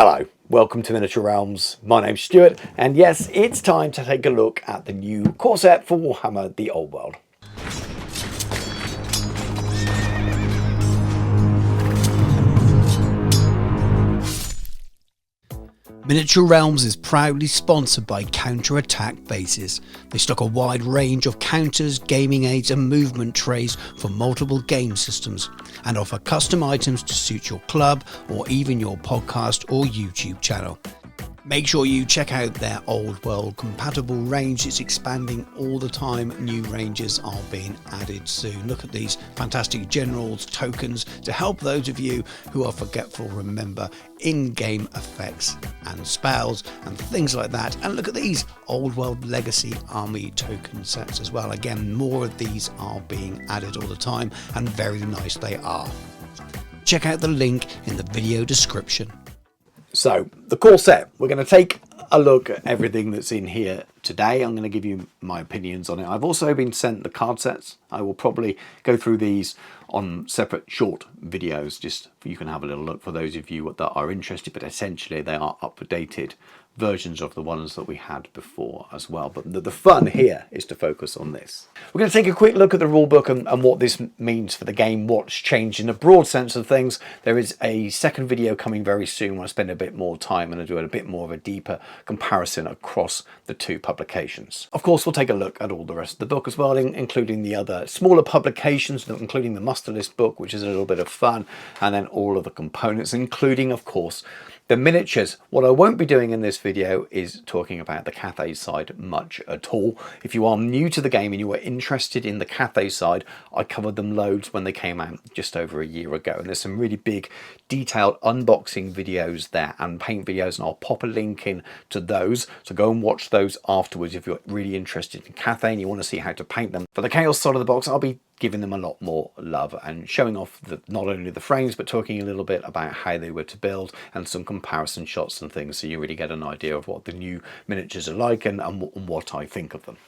Hello, welcome to Miniature Realms. My name's Stuart, and yes, it's time to take a look at the new core set for Warhammer the Old World. Miniature Realms is proudly sponsored by Counter-Attack Bases. They stock a wide range of counters, gaming aids and movement trays for multiple game systems and offer custom items to suit your club or even your podcast or YouTube channel. Make sure you check out their Old World compatible range. It's expanding all the time. New ranges are being added soon. Look at these fantastic generals tokens to help those of you who are forgetful remember in-game effects and spells and things like that. And look at these Old World Legacy Army token sets as well. Again, more of these are being added all the time and very nice they are. Check out the link in the video description. So, the core set, we're going to take a look at everything that's in here today. I'm going to give you my opinions on it. I've also been sent the card sets. I will probably go through these on separate short videos, just so you can have a little look for those of you that are interested, but essentially they are updated versions of the ones that we had before as well. But the fun here is to focus on this. We're going to take a quick look at the rulebook and what this means for the game, what's changed in a broad sense of things. There is a second video coming very soon where I spend a bit more time and I do a bit more of a deeper comparison across the two publications. Of course, we'll take a look at all the rest of the book as well, including the other smaller publications, including the muster list book, which is a little bit of fun, and then all of the components, including, of course, the miniatures. What I won't be doing in this video is talking about the Cathay side much at all. If you are new to the game and you are interested in the Cathay side, I covered them loads when they came out just over a year ago. And there's some really big detailed unboxing videos there and paint videos, and I'll pop a link in to those. So go and watch those afterwards if you're really interested in Cathay and you want to see how to paint them. For the Chaos side of the box, I'll be giving them a lot more love and showing off not only the frames, but talking a little bit about how they were to build and some comparison shots and things, so you really get an idea of what the new miniatures are like and what I think of them.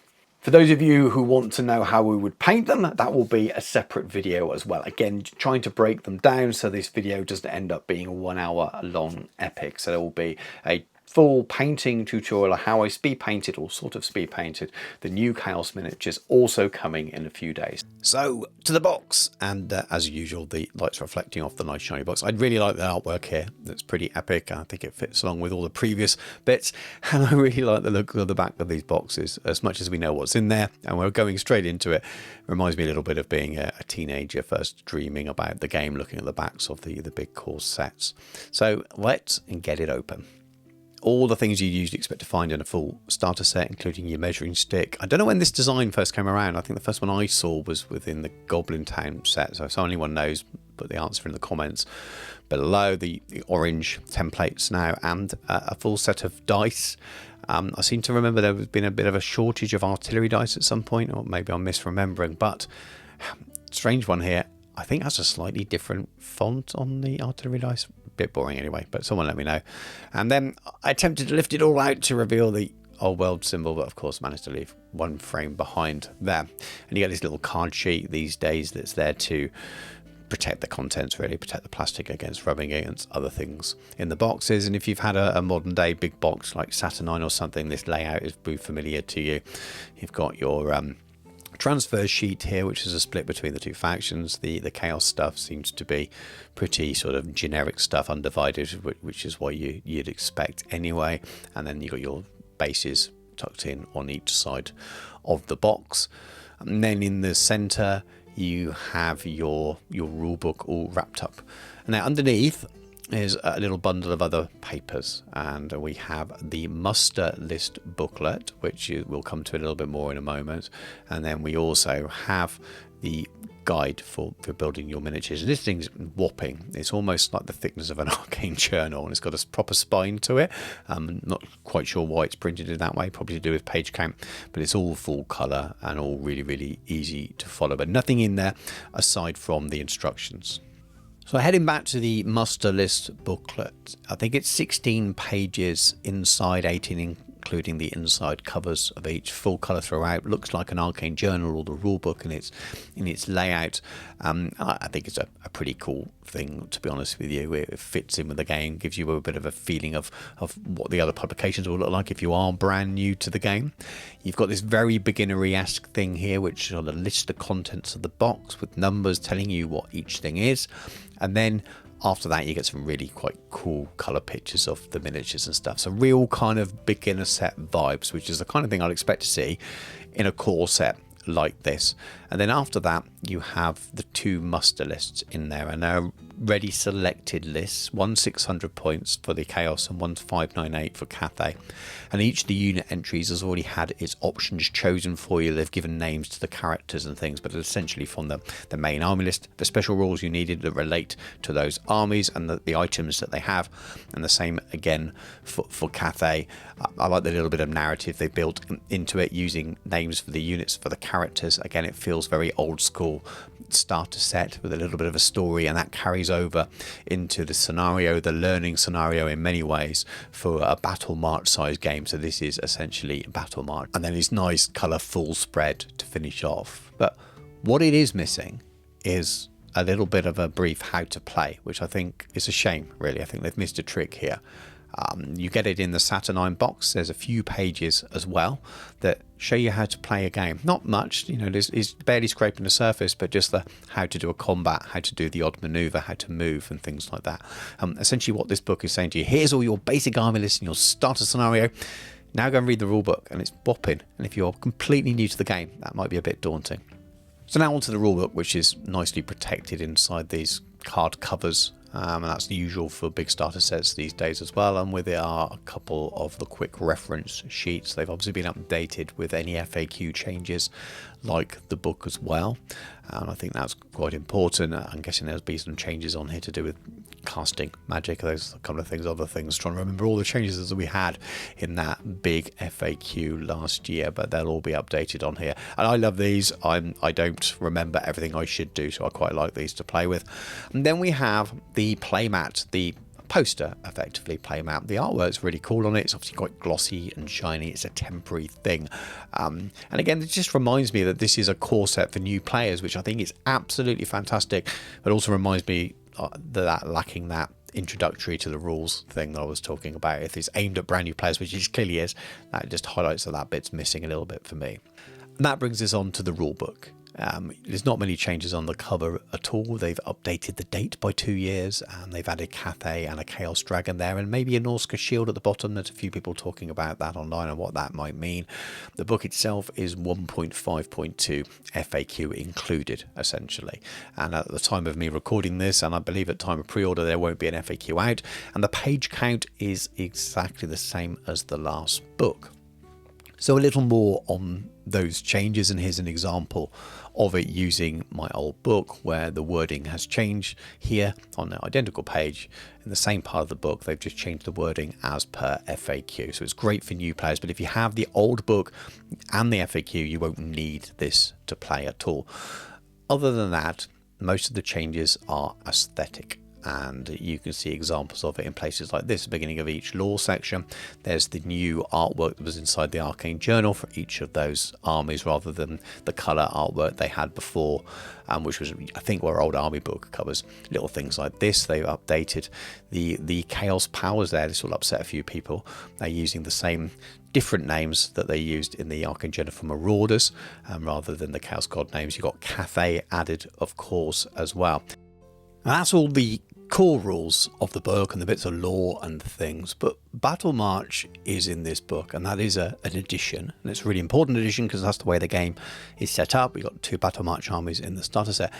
For those of you who want to know how we would paint them, that will be a separate video as well. Again, trying to break them down so this video doesn't end up being a 1 hour long epic. So there will be a full painting tutorial of how I speed painted, or sort of speed painted, the new Chaos miniatures, also coming in a few days. So to the box, and as usual, the lights reflecting off the nice shiny box. I really like the artwork here. That's pretty epic. I think it fits along with all the previous bits, and I really like the look of the back of these boxes. As much as we know what's in there, and we're going straight into it, reminds me a little bit of being a teenager first dreaming about the game, looking at the backs of the big core sets. So let's get it open. All the things you usually expect to find in a full starter set, including your measuring stick. I don't know when this design first came around. I think the first one I saw was within the Goblin Town set. So if anyone knows, put the answer in the comments below. The orange templates now, and a full set of dice. I seem to remember there has been a bit of a shortage of artillery dice at some point, or maybe I'm misremembering, but strange one here. I think that's a slightly different font on the artillery dice. Bit boring anyway, but someone let me know. And then I attempted to lift it all out to reveal the Old World symbol, but of course managed to leave one frame behind there. And you get this little card sheet these days that's there to protect the contents, really protect the plastic against rubbing against other things in the boxes. And if you've had a modern day big box like Saturnine or something, this layout is very familiar to you. You've got your transfer sheet here, which is a split between the two factions. The Chaos stuff seems to be pretty sort of generic stuff, undivided, which is what you'd expect anyway. And then you've got your bases tucked in on each side of the box. And then in the center you have your rule book all wrapped up. And now underneath is a little bundle of other papers, and we have the muster list booklet, which we'll come to a little bit more in a moment, and then we also have the guide for building your miniatures. And this thing's whopping. It's almost like the thickness of an arcane journal, and it's got a proper spine to it. I'm not quite sure why it's printed in that way, probably to do with page count, but it's all full colour and all really easy to follow, but nothing in there aside from the instructions. So heading back to the muster list booklet, I think it's 16 pages inside, 18 including the inside covers of each, full colour throughout. Looks like an Arcane Journal or the rulebook in its layout. I think it's a pretty cool thing, to be honest with you. It fits in with the game, gives you a bit of a feeling of what the other publications will look like if you are brand new to the game. You've got this very beginnery-esque thing here, which sort of lists the contents of the box with numbers telling you what each thing is, and then after that you get some really quite cool colour pictures of the miniatures and stuff. So real kind of beginner set vibes, which is the kind of thing I'd expect to see in a core set like this. And then after that you have the 2 muster lists in there, and they're ready selected lists. One's 600 points for the Chaos and one's 598 for Cathay, and each of the unit entries has already had its options chosen for you. They've given names to the characters and things, but essentially from the main army list, the special rules you needed that relate to those armies and the items that they have. And the same again for Cathay. I like the little bit of narrative they built into it, using names for the units for the characters. Again, it feels very old school starter set with a little bit of a story, and that carries over into the scenario, the learning scenario in many ways for a Battle March size game. So this is essentially Battle March, and then this nice colourful spread to finish off. But what it is missing is a little bit of a brief how to play, which I think is a shame, really. I think they've missed a trick here. You get it in the Saturnine box. There's a few pages as well that show you how to play a game. Not much, you know, it's barely scraping the surface, but just the how to do a combat, how to do the odd maneuver, how to move and things like that. Essentially what this book is saying to you, here's all your basic army list and your starter scenario. Now go and read the rulebook, and it's bopping. And if you're completely new to the game, that might be a bit daunting. So now onto the rulebook, which is nicely protected inside these card covers. And that's the usual for big starter sets these days as well. And with it are a couple of the quick reference sheets. They've obviously been updated with any FAQ changes, like the book as well. And I think that's quite important. I'm guessing there'll be some changes on here to do with casting magic, those kind of things, other things. Trying to remember all the changes that we had in that big FAQ last year, but they'll all be updated on here. And I love these. I don't remember everything I should do, so I quite like these to play with. And then we have the playmat, the poster, effectively playmat. The artwork's really cool on it. It's obviously quite glossy and shiny. It's a temporary thing, and again, it just reminds me that this is a core set for new players, which I think is absolutely fantastic, but also reminds me that lacking that introductory to the rules thing that I was talking about. If it's aimed at brand new players, which it clearly is, that just highlights that bit's missing a little bit for me. And that brings us on to the rule book. There's not many changes on the cover at all. They've updated the date by 2 years, and they've added Cathay and a Chaos Dragon there, and maybe a Norska shield at the bottom. There's a few people talking about that online and what that might mean. The book itself is 1.5.2 FAQ included, essentially. And at the time of me recording this, and I believe at time of pre-order, there won't be an FAQ out, and the page count is exactly the same as the last book. So a little more on those changes, and here's an example of it using my old book where the wording has changed. Here on the identical page in the same part of the book, they've just changed the wording as per FAQ. So it's great for new players, but if you have the old book and the FAQ, you won't need this to play at all. Other than that, most of the changes are aesthetic, and you can see examples of it in places like this. Beginning of each lore section, there's the new artwork that was inside the Arcane Journal for each of those armies, rather than the colour artwork they had before, which was, I think, were old army book covers. Little things like this. They've updated the chaos powers there. This will upset a few people. They're using the same different names that they used in the Arcane Journal for Marauders, rather than the Chaos God names. You've got Cathay added, of course, as well. And that's all the core rules of the book and the bits of lore and things, but Battle March is in this book, and that is an addition, and it's a really important addition because that's the way the game is set up. We've got 2 Battle March armies in the starter set,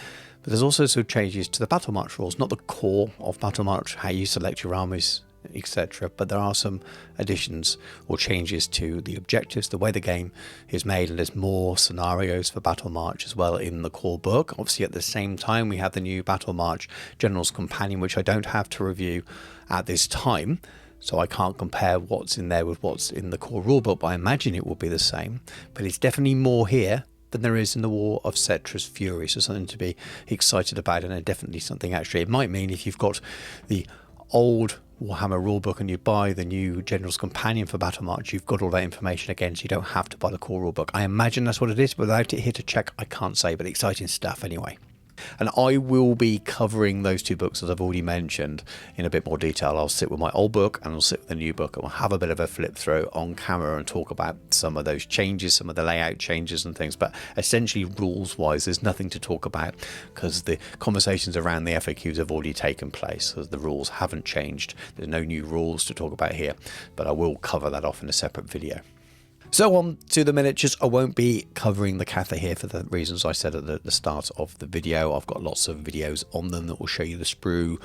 but there's also some changes to the Battle March rules, not the core of Battle March, how you select your armies, etc., but there are some additions or changes to the objectives, the way the game is made, and there's more scenarios for Battle March as well in the core book. Obviously at the same time we have the new Battle March General's Companion, which I don't have to review at this time, so I can't compare what's in there with what's in the core rulebook, but I imagine it will be the same. But it's definitely more here than there is in the War of Cetra's Fury, so something to be excited about, and definitely something actually it might mean if you've got the old Warhammer rulebook and you buy the new General's Companion for Battle March, you've got all that information again, so you don't have to buy the core rulebook. I imagine that's what it is, but without it here to check, I can't say, but exciting stuff anyway. And I will be covering those two books, as I've already mentioned, in a bit more detail. I'll sit with my old book and I'll sit with the new book, and we'll have a bit of a flip through on camera and talk about some of those changes, some of the layout changes and things. But essentially, rules wise, there's nothing to talk about because the conversations around the FAQs have already taken place. The rules haven't changed. There's no new rules to talk about here, but I will cover that off in a separate video. So on to the miniatures. I won't be covering the Cathay here for the reasons I said at the start of the video. I've got lots of videos on them that will show you the sprue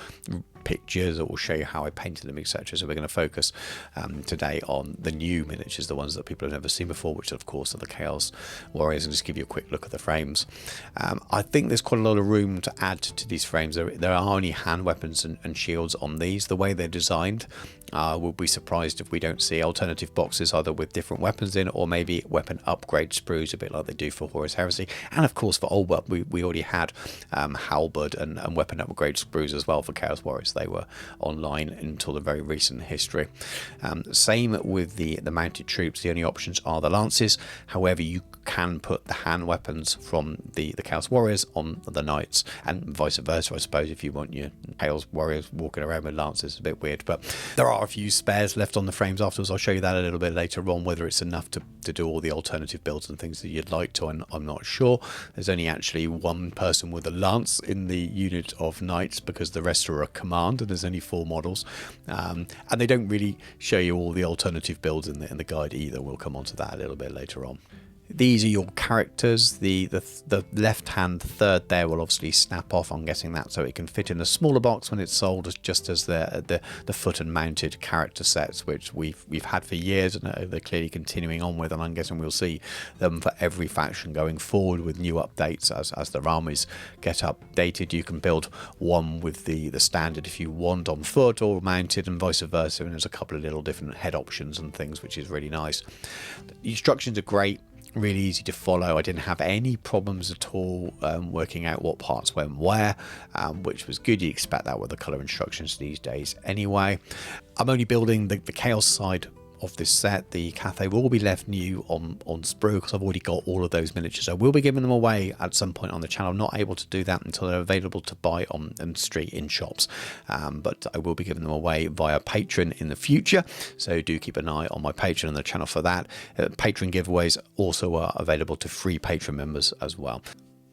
pictures, that will show you how I painted them, etc. So we're going to focus today on the new miniatures, the ones that people have never seen before, which of course are the Chaos Warriors, and just give you a quick look at the frames. I think there's quite a lot of room to add to these frames. There are only hand weapons and shields on these. The way they're designed, we'll be surprised if we don't see alternative boxes either with different weapons in, or maybe weapon upgrade sprues, a bit like they do for Horus Heresy. And of course for Old World, we already had halberd and weapon upgrade sprues as well for Chaos Warriors. They were online until the very recent history. Same with the mounted troops. The only options are the lances. However, you can put the hand weapons from the Chaos Warriors on the knights, and vice versa, I suppose, if you want your Chaos Warriors walking around with lances. It's a bit weird, but there are a few spares left on the frames afterwards. I'll show you that a little bit later on, whether it's enough to do all the alternative builds and things that you'd like to. I'm not sure. There's only actually one person with a lance in the unit of knights, because the rest are a command, and there's only 4 models, and they don't really show you all the alternative builds in the guide either. We'll come on to that a little bit later on. These are your characters. The left hand third there will obviously snap off. I'm guessing that so it can fit in a smaller box when it's sold, just as the foot and mounted character sets, which we've had for years, and they're clearly continuing on with, and I'm guessing we'll see them for every faction going forward with new updates as their armies get updated. You can build one with the standard if you want on foot or mounted, and vice versa, and there's a couple of little different head options and things, which is really nice. The instructions are great, really easy to follow. I didn't have any problems at all working out what parts went where, which was good. You expect that with the color instructions these days anyway. I'm only building the Chaos side of this set. The Cathay will be left new on sprue, because I've already got all of those miniatures. I will be giving them away at some point on the channel. I'm not able to do that until they're available to buy on the street in shops, but I will be giving them away via Patreon in the future, so do keep an eye on my Patreon and the channel for that. Patreon giveaways also are available to free Patreon members as well.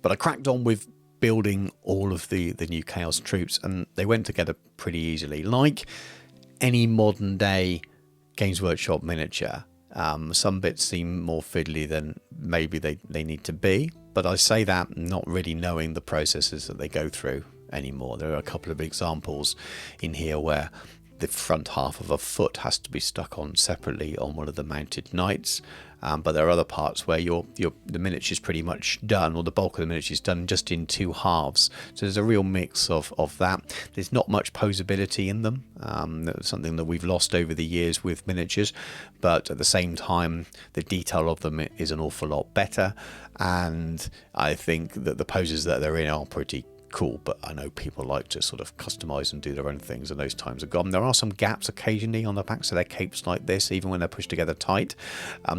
But I cracked on with building all of the new Chaos troops, and they went together pretty easily. Like any modern day Games Workshop miniature, some bits seem more fiddly than maybe they need to be, but I say that not really knowing the processes that they go through anymore. There are a couple of examples in here where the front half of a foot has to be stuck on separately on one of the mounted knights, but there are other parts where the miniature is pretty much done, or the bulk of the miniature is done just in 2 halves. So there's a real mix of that. There's not much posability in them. That's something that we've lost over the years with miniatures, but at the same time the detail of them is an awful lot better, and I think that the poses that they're in are pretty cool, but I know people like to sort of customize and do their own things, and those times are gone. There are some gaps occasionally on the back, so they're capes like this, even when they're pushed together tight,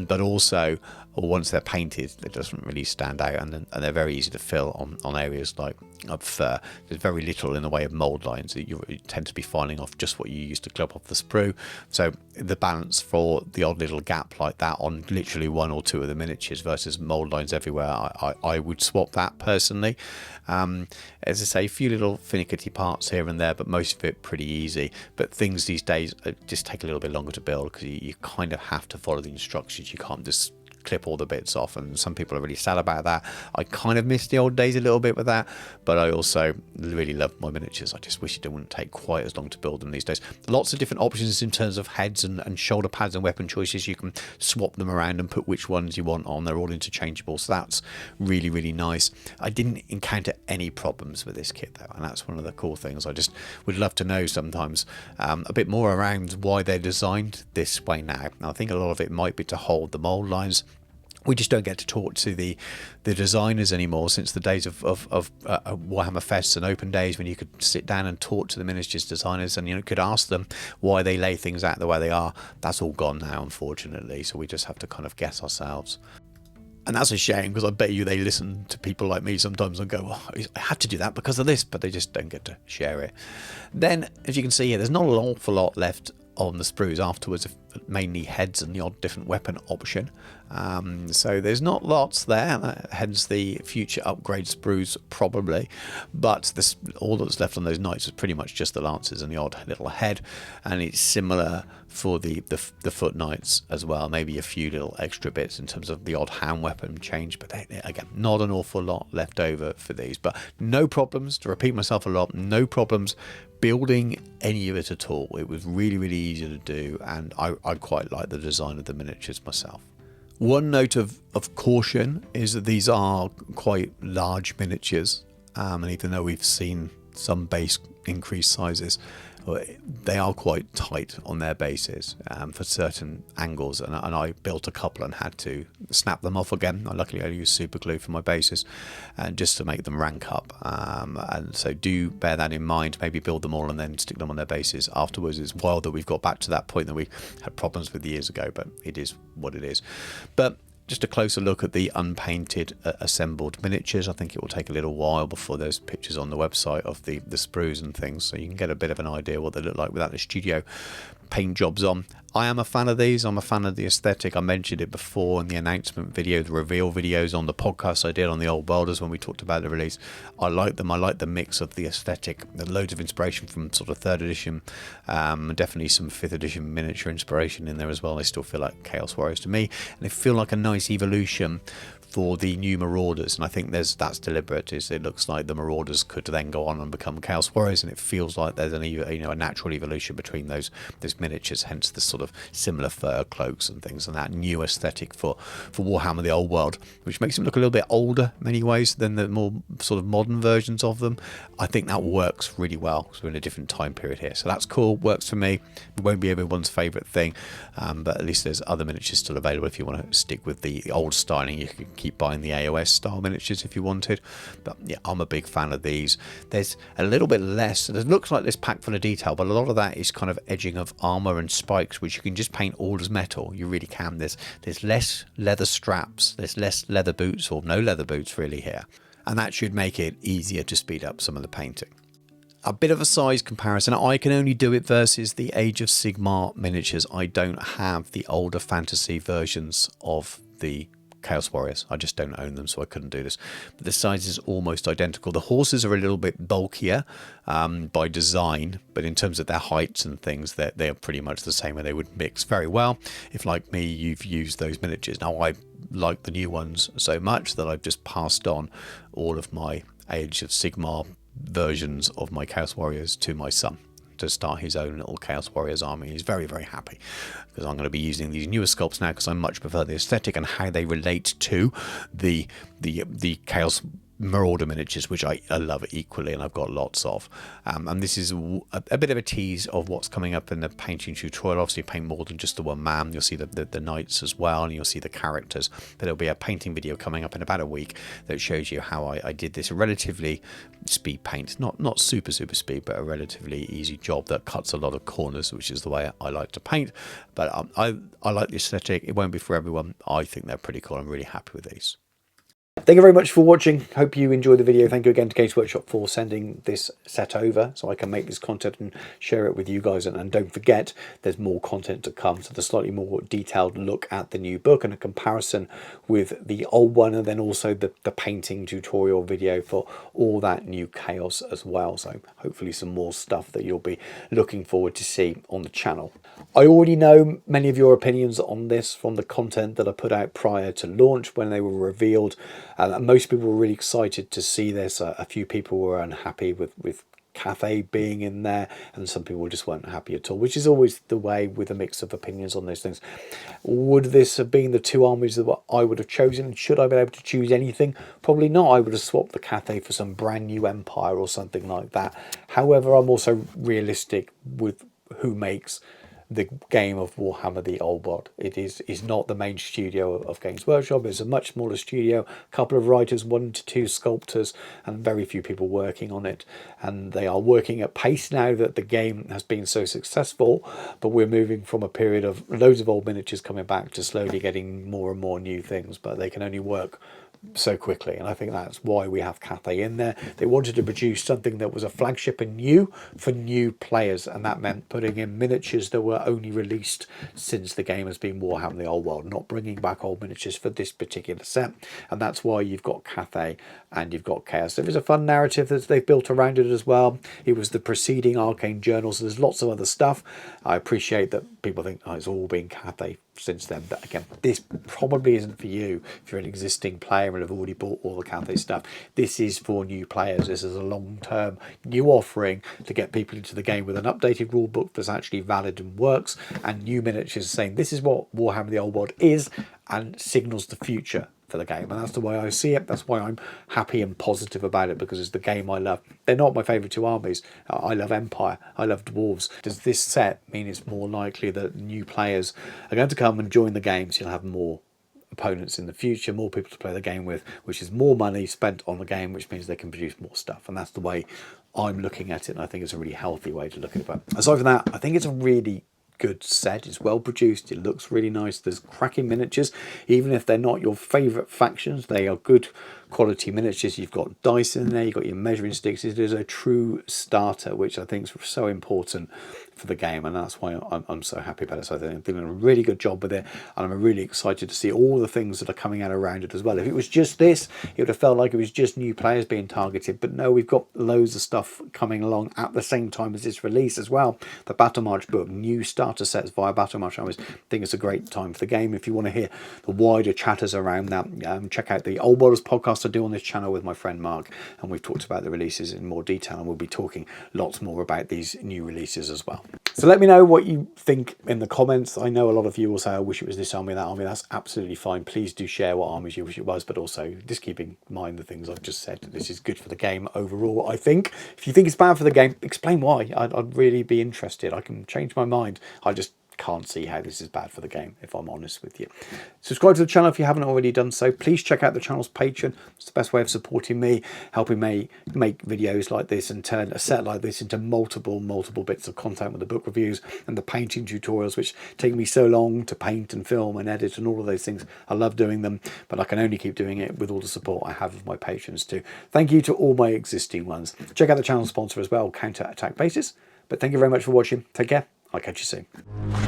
but also once they're painted, it doesn't really stand out, and they're very easy to fill on areas like up fur. There's very little in the way of mold lines. You tend to be filing off just what you use to clip off the sprue, so the balance for the odd little gap like that on literally 1 or 2 of the miniatures versus mold lines everywhere, I would swap that personally. As I say, a few little finicky parts here and there, but most of it pretty easy. But things these days just take a little bit longer to build, because you kind of have to follow the instructions. You can't just clip all the bits off, and some people are really sad about that. I kind of miss the old days a little bit with that, but I also really love my miniatures. I just wish it wouldn't take quite as long to build them these days. Lots of different options in terms of heads and shoulder pads and weapon choices. You can swap them around and put which ones you want on. They're all interchangeable, so that's really nice. I didn't encounter any problems with this kit though, and that's one of the cool things. I just would love to know sometimes a bit more around why they're designed this way now. I think a lot of it might be to hold the mold lines, we just don't get to talk to the designers anymore, since the days of Warhammer Fests and open days when you could sit down and talk to the miniatures designers and, you know, could ask them why they lay things out the way they are. That's all gone now, unfortunately, so we just have to kind of guess ourselves. And that's a shame, because I bet you they listen to people like me sometimes and go, oh, I had to do that because of this, but they just don't get to share it. Then, as you can see here, there's not an awful lot left on the sprues afterwards, mainly heads and the odd different weapon option. So there's not lots there, hence the future upgrade sprues probably, but this, all that's left on those knights is pretty much just the lances and the odd little head, and it's similar for the foot knights as well, maybe a few little extra bits in terms of the odd hand weapon change, but again, not an awful lot left over for these. But no problems, to repeat myself a lot, no problems building any of it at all. It was really, really easy to do, and I quite like the design of the miniatures myself. One note of caution is that these are quite large miniatures, and even though we've seen some base increased sizes, they are quite tight on their bases for certain angles, and I built a couple and had to snap them off again. Luckily I used super glue for my bases, and just to make them rank up, and so do bear that in mind. Maybe build them all and then stick them on their bases afterwards. It's wild that we've got back to that point that we had problems with years ago, but it is what it is. But just a closer look at the unpainted assembled miniatures. I think it will take a little while before there's pictures on the website of the sprues and things, so you can get a bit of an idea what they look like without the studio paint jobs on. I am a fan of these. I'm a fan of the aesthetic. I mentioned it before in the announcement video, the reveal videos on the podcast I did on the Old Worlders when we talked about the release. I like them. I like the mix of the aesthetic. There's loads of inspiration from sort of 3rd edition, definitely some 5th edition miniature inspiration in there as well. They still feel like Chaos Warriors to me, and they feel like a nice evolution for the new Marauders, and I think that's deliberate. It looks like the Marauders could then go on and become Chaos Warriors, and it feels like there's a natural evolution between those miniatures. Hence the sort of similar fur cloaks and things, and that new aesthetic for Warhammer: The Old World, which makes them look a little bit older in many ways than the more sort of modern versions of them. I think that works really well because we're in a different time period here, so that's cool. Works for me. It won't be everyone's favourite thing, but at least there's other miniatures still available if you want to stick with the old styling. You can keep buying the AOS style miniatures if you wanted, but yeah, I'm a big fan of these. There's a little bit less, it looks like this packed full of detail, but a lot of that is kind of edging of armor and spikes, which you can just paint all as metal. You really can. There's less leather straps, there's less leather boots, or no leather boots really here, and that should make it easier to speed up some of the painting. A bit of a size comparison. I can only do it versus the Age of Sigmar miniatures. I don't have the older fantasy versions of the Chaos Warriors. I just don't own them, so I couldn't do this. But the size is almost identical. The horses are a little bit bulkier by design, but in terms of their heights and things, they're pretty much the same, and they would mix very well if, like me, you've used those miniatures. Now, I like the new ones so much that I've just passed on all of my Age of Sigmar versions of my Chaos Warriors to my son to start his own little Chaos Warriors army. He's very, very happy because I'm going to be using these newer sculpts now because I much prefer the aesthetic and how they relate to the Chaos Marauder miniatures, which I love equally, and I've got lots of. And this is a bit of a tease of what's coming up in the painting tutorial. Obviously, you paint more than just the one man. You'll see the knights as well, and you'll see the characters. But there'll be a painting video coming up in about a week that shows you how I did this relatively speed paint. Not super speed, but a relatively easy job that cuts a lot of corners, which is the way I like to paint. But I like the aesthetic. It won't be for everyone. I think they're pretty cool. I'm really happy with these. Thank you very much for watching. Hope you enjoyed the video. Thank you again to Games Workshop for sending this set over so I can make this content and share it with you guys. And don't forget, there's more content to come. So the slightly more detailed look at the new book and a comparison with the old one, and then also the painting tutorial video for all that new chaos as well. So hopefully some more stuff that you'll be looking forward to see on the channel. I already know many of your opinions on this from the content that I put out prior to launch when they were revealed. Most people were really excited to see this. A few people were unhappy with Cathay being in there, and some people just weren't happy at all, which is always the way with a mix of opinions on those things. Would this have been the two armies that I would have chosen? Should I have been able to choose anything? Probably not. I would have swapped the Cathay for some brand new Empire or something like that. However, I'm also realistic with who makes the game of Warhammer the Old World. It is not the main studio of Games Workshop. It's a much smaller studio, a couple of writers, 1 to 2 sculptors, and very few people working on it. And they are working at pace now that the game has been so successful, but we're moving from a period of loads of old miniatures coming back to slowly getting more and more new things, but they can only work so quickly, and I think that's why we have Cathay in there. They wanted to produce something that was a flagship and new for new players, and that meant putting in miniatures that were only released since the game has been Warhammer the Old World, not bringing back old miniatures for this particular set. And that's why you've got Cathay and you've got Chaos. There is a fun narrative that they've built around it as well. It was the preceding Arcane Journals. There's lots of other stuff. I appreciate that people think, oh, it's all been Cathay since then, but again, this probably isn't for you if you're an existing player and have already bought all the Cathay stuff. This is for new players. This is a long-term new offering to get people into the game with an updated rule book that's actually valid and works, and new miniatures saying this is what Warhammer the Old World is and signals the future for the game. And that's the way I see it. That's why I'm happy and positive about it, because it's the game I love. They're not my favourite two armies. I love Empire. I love Dwarves. Does this set mean it's more likely that new players are going to come and join the game, so you'll have more opponents in the future, more people to play the game with, which is more money spent on the game, which means they can produce more stuff. And that's the way I'm looking at it, and I think it's a really healthy way to look at it. But aside from that, I think it's a really good set. It's well produced, it looks really nice, there's cracking miniatures. Even if they're not your favourite factions, they are good quality miniatures. You've got dice in there, you've got your measuring sticks. It is a true starter, which I think is so important for the game, and that's why I'm so happy about it. So I think they're doing a really good job with it, and I'm really excited to see all the things that are coming out around it as well. If it was just this, it would have felt like it was just new players being targeted, but no, we've got loads of stuff coming along at the same time as this release as well. The Battle March book, new starter sets via Battle March. I always think it's a great time for the game. If you want to hear the wider chatters around that, check out the Old Worlds podcast I do on this channel with my friend Mark, and we've talked about the releases in more detail, and we'll be talking lots more about these new releases as well. So let me know what you think in the comments. I know a lot of you will say, I wish it was this army, that army. That's absolutely fine. Please do share what armies you wish it was, but also just keeping in mind the things I've just said. This is good for the game overall, I think. If you think it's bad for the game, explain why. I'd really be interested. I can change my mind. I just can't see how this is bad for the game, if I'm honest with you. Subscribe to the channel if you haven't already done so. Please check out the channel's Patreon. It's the best way of supporting me, helping me make videos like this and turn a set like this into multiple bits of content with the book reviews and the painting tutorials, which take me so long to paint and film and edit and all of those things. I love doing them, but I can only keep doing it with all the support I have of my patrons too. Thank you to all my existing ones. Check out the channel sponsor as well, Counter Attack Bases. But thank you very much for watching. Take care. I'll catch you soon.